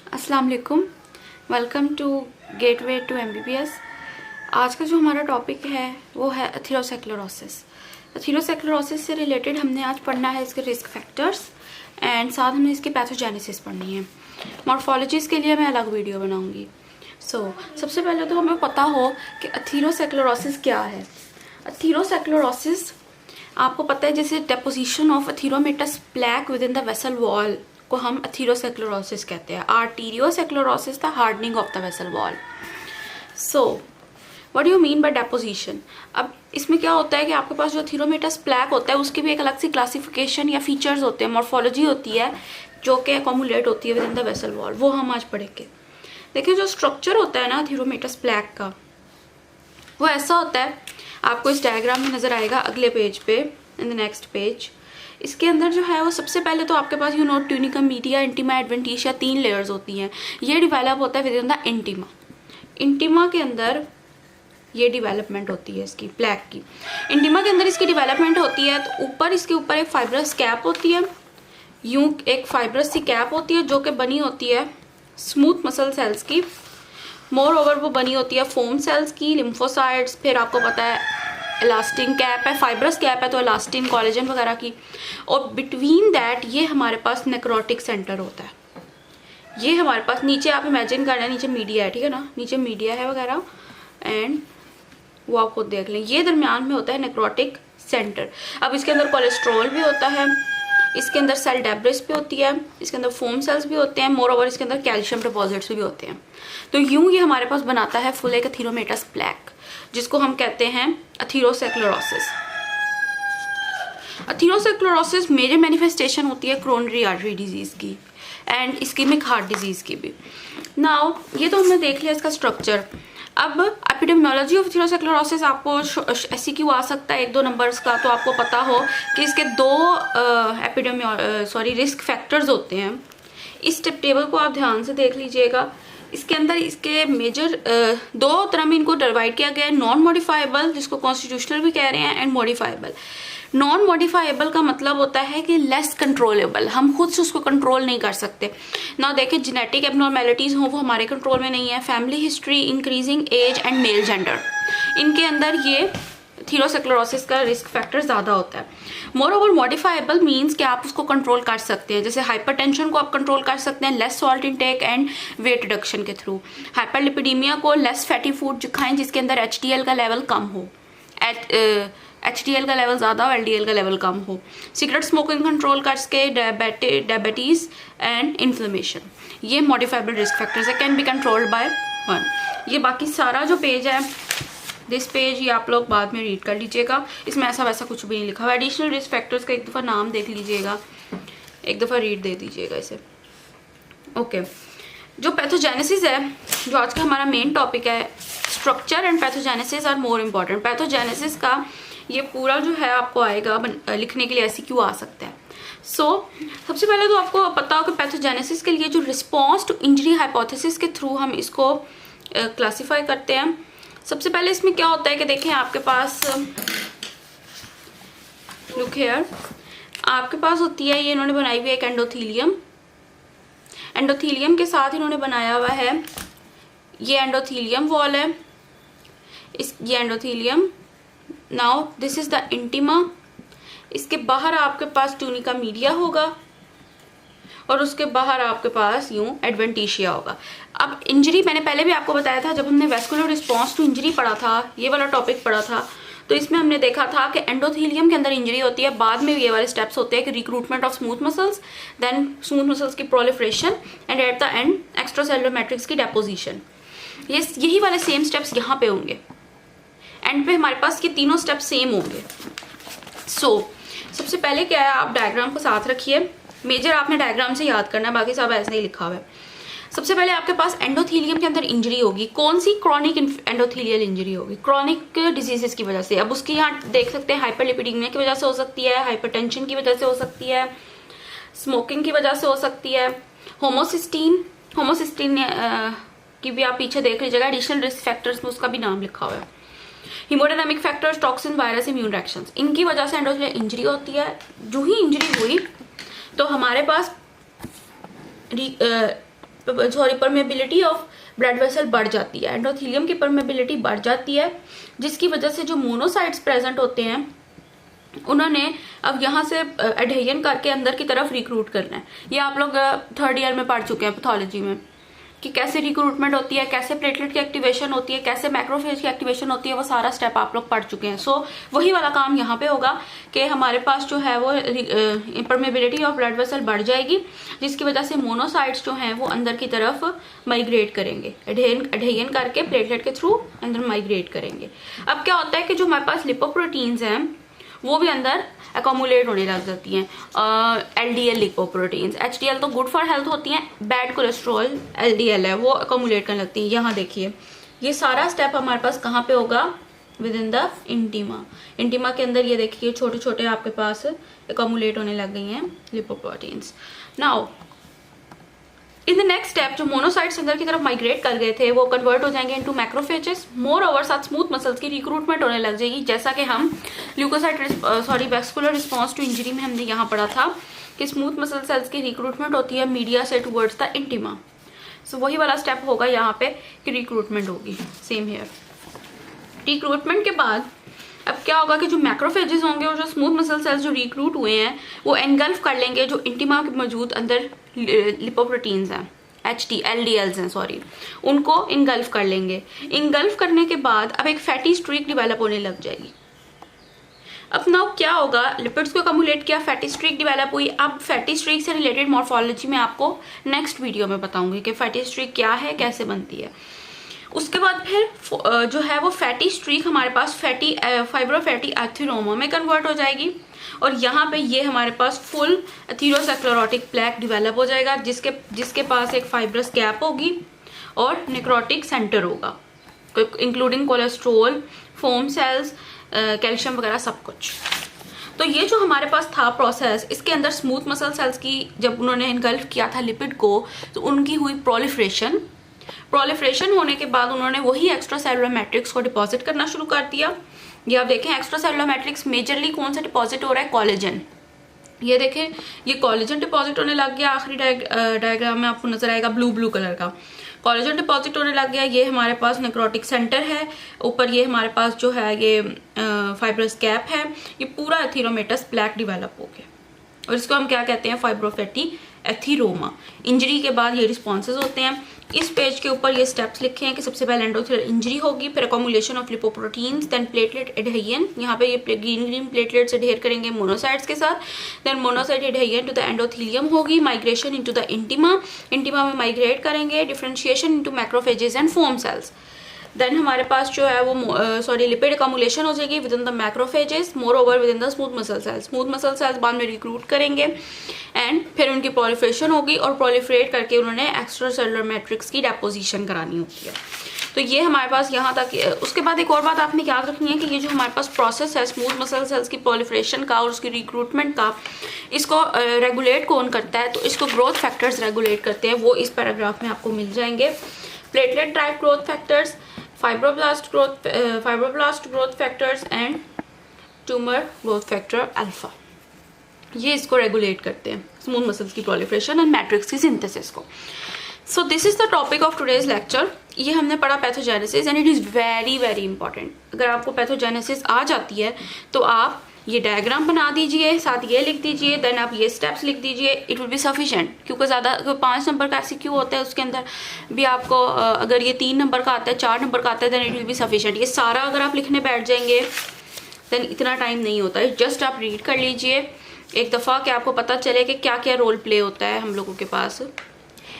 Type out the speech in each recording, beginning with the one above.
अस्सलाम वालेकुम, welcome to gateway to MBBS. आज का जो हमारा टॉपिक है वो है एथेरोस्क्लेरोसिस। एथेरोस्क्लेरोसिस से रिलेटेड हमने आज पढ़ना है इसके रिस्क फैक्टर्स एंड साथ हमने इसकी पैथोजेनेसिस पढ़नी है। मॉर्फोलॉजीज के लिए मैं अलग वीडियो बनाऊंगी। सबसे पहले तो हमें पता हो कि एथेरोस्क्लेरोसिस क्या है। एथेरोस्क्लेरोसिस आपको पता है जैसे deposition of atheromatous plaque with in the vessel wall को हम एथेरोस्क्लेरोसिस कहते हैं। Arteriosclerosis the hardening of the vessel wall. What do you mean by deposition? अब इसमें क्या होता है कि आपके पास जो एथेरोमेटस प्लैक होता है उसकी भी एक अलग सी क्लासिफिकेशन या फीचर्स होते हैं, मॉर्फोलॉजी होती है जो कि अकोमुलेट होती है with in the vessel wall. वो हम आज पढ़ेंगे। देखिए जो स्ट्रक्चर होता है ना एथेरोमेटस प्लैक का, वो ऐसा होता है, आपको इस डायग्राम में नजर आएगा अगले पेज पे, इन द नेक्स्ट पेज। इसके अंदर जो है वो सबसे पहले तो आपके पास ट्यूनिकम, मीडिया, इंटीमा, एडवेंटिशिया 3 लेयर्स होती हैं। ये डिवेलप होता है with in the intima. Intima के अंदर ये डेवलपमेंट होती है इसकी प्लैक की। इंटीमा के अंदर इसकी डेवलपमेंट होती है तो ऊपर इसके ऊपर एक फाइब्रस कैप होती है, यूं एक फाइब्रस सी कैप होती है जो कि बनी होती है स्मूथ मसल सेल्स की। मोर ओवर वो बनी होती है फोम सेल्स की, लिम्फोसाइट्स, फिर आपको पता है इलास्टिन कैप है, फाइब्रस कैप है तो इलास्टिन, कोलेजन वगैरह की। और बिटवीन दैट ये हमारे पास नेक्रोटिक सेंटर होता है। ये हमारे पास नीचे आप इमेजिन कर रहे हैं, नीचे मीडिया है, ठीक है ना, नीचे मीडिया है वगैरह एंड वो आप खुद देख लें। ये दरम्यान में होता है नेक्रोटिक सेंटर। अब इसके अंदर कोलेस्ट्रॉल भी होता है, इसके अंदर सेल डेब्रिस भी होती है, इसके अंदर फोम सेल्स भी होते हैं, मोर ओवर इसके अंदर कैल्शियम डिपॉजिट्स भी होते हैं। तो यूं ये हमारे पास बनाता है फुल एक एथेरोमेटस प्लैक, जिसको हम कहते हैं एथेरोस्क्लेरोसिस। एथेरोस्क्लेरोसिस मेजर मैनिफेस्टेशन होती है क्रोनरी आर्टरी डिजीज की एंड इस्कीमिक हार्ट डिजीज की भी। नाउ ये तो हमने देख लिया इसका स्ट्रक्चर। अब एपिडेमियोलॉजी ऑफ एथेरोस्क्लेरोसिस आपको एससीक्यू आ सकता है 1-2 नंबर्स का, तो आपको पता हो कि इसके 2 रिस्क फैक्टर्स होते हैं। इस टेबल को आप ध्यान से देख लीजिएगा। इसके अंदर इसके मेजर 2 तरह में इनको डिवाइड किया गया है, नॉन मॉडिफाइबल जिसको कॉन्स्टिट्यूशनल भी कह रहे हैं एंड मॉडिफाइबल। नॉन मॉडिफाइबल का मतलब होता है कि लेस कंट्रोलेबल, हम खुद से उसको कंट्रोल नहीं कर सकते ना। देखें जेनेटिक एबनॉर्मेलिटीज हों वो हमारे कंट्रोल में नहीं है, family history, increasing age and male gender, इनके अंदर ये एथेरोस्क्लेरोसिस का रिस्क फैक्टर ज्यादा होता है। मोर ओवर मॉडिफाइबल मीन्स कि आप उसको कंट्रोल कर सकते हैं, जैसे हाइपरटेंशन को आप कंट्रोल कर सकते हैं less salt intake and weight reduction के थ्रू। हाइपरलिपिडीमिया को लेस फैटी फूड खाएं जिसके अंदर एचडीएल का लेवल कम हो, एचडीएल का लेवल ज़्यादा हो, एलडीएल का लेवल कम हो। सिगरेट स्मोकिंग कंट्रोल करके डायबिटीज एंड इन्फ्लेमेशन, ये मॉडिफाइबल रिस्क फैक्टर्स है, कैन बी कंट्रोल्ड बाय 1। ये बाकी सारा जो पेज है, दिस पेज, ये आप लोग बाद में रीड कर लीजिएगा, इसमें ऐसा वैसा कुछ भी नहीं लिखा हुआ। एडिशनल रिस्क फैक्टर्स का एक दफ़ा नाम देख लीजिएगा, एक दफ़ा रीड दे दीजिएगा इसे। ओके, जो पैथोजेनेसिस है, जो आज का हमारा मेन टॉपिक है, structure and pathogenesis are more important. Pathogenesis का ये पूरा जो है आपको आएगा लिखने के लिए एससीक्यू आ सकता है। सबसे पहले तो आपको पता हो कि पैथोजेनेसिस के लिए जो रिस्पॉन्स टू इंजरी हाइपोथेसिस के थ्रू हम इसको क्लासीफाई करते हैं। सबसे पहले इसमें क्या होता है कि देखें आपके पास, लुक हियर, आपके पास होती है, ये इन्होंने बनाई हुई है एक एंडोथीलियम। एंडोथीलियम के साथ इन्होंने बनाया हुआ है, ये एंडोथीलियम वॉल है, ये endothelium. Now this is the intima. इसके बाहर आपके पास ट्यूनिका मीडिया होगा और उसके बाहर आपके पास यूं एडवेंटिशिया होगा। अब इंजरी मैंने पहले भी आपको बताया था, जब हमने वेस्कुलर रिस्पॉन्स टू इंजरी पढ़ा था, ये वाला टॉपिक पढ़ा था, तो इसमें हमने देखा था कि एंडोथीलियम के अंदर इंजरी होती है, बाद में ये वाले स्टेप्स होते हैं कि recruitment of smooth muscles, then smooth muscles की proliferation and at the end extracellular matrix की डेपोजिशन। यही वाले सेम स्टेप्स यहाँ पे होंगे, एंड पे हमारे पास ये तीनों स्टेप सेम होंगे। सबसे पहले क्या है, आप डायग्राम को साथ रखिए, मेजर आपने डायग्राम से याद करना है, बाकी सब ऐसे ही लिखा हुआ है। सबसे पहले आपके पास एंडोथीलियम के अंदर इंजरी होगी, कौन सी? क्रॉनिक एंडोथीलियल इंजरी होगी, क्रॉनिक डिजीजेस की वजह से। अब उसकी यहाँ देख सकते हैं हाइपरलिपिडीमिया की वजह से हो सकती है, हाइपरटेंशन की वजह से हो सकती है, स्मोकिंग की वजह से हो सकती है, होमोसिस्टीन की भी आप पीछे देख लीजिएगा, एडिशनल रिस्क फैक्टर्स में उसका भी नाम लिखा हुआ है। Haemodynamic factors, toxin, virus, immune reactions, इनकी वजह से एंडोथेलियल इंजरी होती है। जो ही इंजरी हुई तो हमारे पास परमेबिलिटी ऑफ ब्लड वेसल बढ़ जाती है, एंडोथेलियम की परमेबिलिटी बढ़ जाती है, जिसकी वजह से जो मोनोसाइट्स प्रेजेंट होते हैं उन्होंने अब यहाँ से एडहेजन करके अंदर की तरफ रिक्रूट करना है। ये आप लोग 3rd ईयर में पढ़ चुके हैं पैथोलॉजी में कि कैसे रिक्रूटमेंट होती है, कैसे प्लेटलेट की एक्टिवेशन होती है, कैसे मैक्रोफेज की एक्टिवेशन होती है, वो सारा स्टेप आप लोग पढ़ चुके हैं। सो वही वाला काम यहाँ पे होगा कि हमारे पास जो है वो परमेबिलिटी ऑफ ब्लड वेसल बढ़ जाएगी, जिसकी वजह से मोनोसाइट्स जो हैं वो अंदर की तरफ माइग्रेट करेंगे, एडहेजन करके प्लेटलेट के थ्रू अंदर माइग्रेट करेंगे। अब क्या होता है कि जो हमारे पास लिपोप्रोटीन्स हैं वो भी अंदर अकोमुलेट होने लग जाती हैं। LDL लिपोप्रोटीन्स, HDL तो गुड फॉर हेल्थ होती हैं, बैड कोलेस्ट्रॉल LDL है वो अकोमुलेट करने लगती है। यहाँ देखिए ये सारा स्टेप हमारे पास कहाँ पे होगा, with in the intima. Intima के अंदर ये देखिए छोटे छोटे आपके पास अकोमुलेट होने लग गई हैं lipoproteins. Now in the next step जो मोनोसाइट्स अंदर की तरफ माइग्रेट कर गए थे वो कन्वर्ट हो जाएंगे इनटू मैक्रोफेजेस। मोर ओवर साथ स्मूथ मसल्स की रिक्रूटमेंट होने लग जाएगी, जैसा कि हम वैस्कुलर रिस्पॉन्स टू इंजरी में हमने यहाँ पढ़ा था कि स्मूथ मसल सेल्स की रिक्रूटमेंट होती है मीडिया से टुवर्ड्स द इंटीमा। सो वही वाला स्टेप होगा यहाँ पे कि रिक्रूटमेंट होगी, सेम हेयर। रिक्रूटमेंट के बाद अब क्या होगा कि जो मैक्रोफेजेस होंगे और जो स्मूथ मसल सेल्स जो रिक्रूट हुए हैं वो एनगल्फ कर लेंगे जो इंटीमा के मौजूद अंदर लिपोप्रोटीन्स हैं, LDLs हैं सॉरी, उनको इनगल्फ कर लेंगे। इनगल्फ करने के बाद अब एक फैटी स्ट्रीक डेवलप होने लग जाएगी। अब नाउ क्या होगा, लिपिड्स को अकोमुलेट किया, फैटी स्ट्रीक डेवलप हुई। अब फैटी स्ट्रीक से रिलेटेड मॉर्फोलॉजी में आपको नेक्स्ट वीडियो में बताऊंगी कि फैटी स्ट्रीक क्या है, कैसे बनती है। उसके बाद फिर जो है वो फैटी स्ट्रीक हमारे पास फाइब्रोफैटी एथीरोमा में कन्वर्ट हो जाएगी और यहाँ पे ये हमारे पास फुल एथीरोस्क्लेरोटिक प्लैक डेवलप हो जाएगा, जिसके पास एक फाइब्रस कैप होगी और नेक्रोटिक सेंटर होगा, including cholesterol, foam cells, calcium वगैरह सब कुछ। तो ये जो हमारे पास था प्रोसेस, इसके अंदर स्मूथ मसल सेल्स की जब उन्होंने इनगल्फ किया था लिपिड को तो उनकी हुई प्रोलिफरेशन होने के बाद उन्होंने वही एक्स्ट्रा सेलुलर मैट्रिक्स को डिपॉजिट करना शुरू कर दिया। ये आप देखें एक्स्ट्रा सेलुलर मैट्रिक्स मेजरली कौन सा डिपॉजिट हो रहा है, कोलेजन। ये देखें ये कोलेजन डिपॉजिट होने लग गया, आखिरी डायग्राम में आपको नजर आएगा ब्लू कलर का कोलेजन डिपॉजिट होने लग गया। ये हमारे पास नेक्रोटिक सेंटर है, ऊपर ये हमारे पास जो है ये फाइब्रस कैप है, ये पूरा एथीरोमेटस प्लैक डेवलप हो गया और इसको हम क्या कहते हैं, फाइब्रोफैटी एथीरोमा। इंजरी के बाद ये रिस्पॉन्सेज होते हैं। इस पेज के ऊपर ये स्टेप्स लिखे हैं कि सबसे पहले एंडोथेलियल इंजरी होगी, फिर accumulation of lipoproteins, then platelet adhesion, यहाँ पे ये ग्रीन प्लेटलेट्स एडहेयर करेंगे मोनोसाइट्स के साथ, then monocyte adhesion to the endothelium होगी, माइग्रेशन इनटू द इंटीमा में माइग्रेट करेंगे, differentiation into macrophages and foam cells. Then हमारे पास जो है वो लिपिड अकोमुलेशन हो जाएगी within the macrophages, moreover within the smooth muscle cells बाद में रिक्रूट करेंगे एंड फिर उनकी प्रोलिफरेशन होगी और प्रोलिफरेट करके उन्होंने एक्स्ट्रा सेलुलर मैट्रिक्स की डेपोजिशन करानी होती है। तो ये हमारे पास यहाँ तक। उसके बाद एक और बात आपने याद रखनी है कि ये जो हमारे पास प्रोसेस है स्मूथ मसल सेल्स की प्रोलिफरेशन का और उसकी रिक्रूटमेंट का, इसको रेगुलेट कौन करता है, तो इसको ग्रोथ फैक्टर्स रेगुलेट करते हैं, वो इस पैराग्राफ में आपको मिल जाएंगे। Platelet drive growth factors, fibroblast growth factors and tumour growth factor alpha, ये इसको रेगुलेट करते हैं स्मूथ मसल्स की प्रोलिफरेशन एंड मैट्रिक्स की सिंथेसिस को। So this is the topic of today's lecture. ये हमने पढ़ा pathogenesis and it is very very important. अगर आपको पैथोजेनेसिस आ जाती है तो आप ये डायग्राम बना दीजिए, साथ ये लिख दीजिए, देन आप ये स्टेप्स लिख दीजिए, इट विल बी सफिशिएंट। क्योंकि ज़्यादा 5 नंबर का एमसीक्यू होता है उसके अंदर भी आपको अगर ये 3 नंबर का आता है, 4 नंबर का आता है, then it will be sufficient. ये सारा अगर आप लिखने बैठ जाएंगे देन इतना टाइम नहीं होता है। जस्ट आप रीड कर लीजिए एक दफ़ा कि आपको पता चले कि क्या क्या रोल प्ले होता है हम लोगों के पास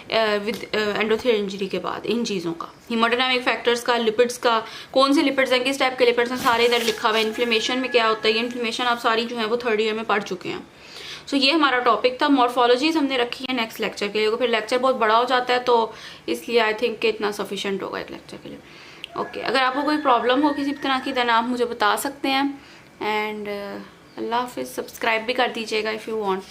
विद एंडोथेलियल इंजरी के बाद इन चीज़ों का, हीमोडायनामिक फैक्टर्स का, लिपिड्स का, कौन से लिपिड्स हैं, किस टाइप के लिपिड्स हैं, सारे इधर लिखा हुआ है। इन्फ्लेमेशन में क्या होता है, ये इन्फ्लेमेशन आप सारी जो है वो 3rd ईयर में पढ़ चुके हैं। सो ये हमारा टॉपिक था। मॉर्फोलॉजीज हमने रखी है नेक्स्ट लेक्चर के लिए, फिर लेक्चर बहुत बड़ा हो जाता है तो इसलिए आई थिंक कि इतना सफिशिएंट होगा एक लेक्चर के लिए। ओके, अगर आपको कोई प्रॉब्लम हो किसी तरह की देन आप मुझे बता सकते हैं। एंड अल्लाह हाफिज़। सब्सक्राइब भी कर दीजिएगा इफ़ यू वांट।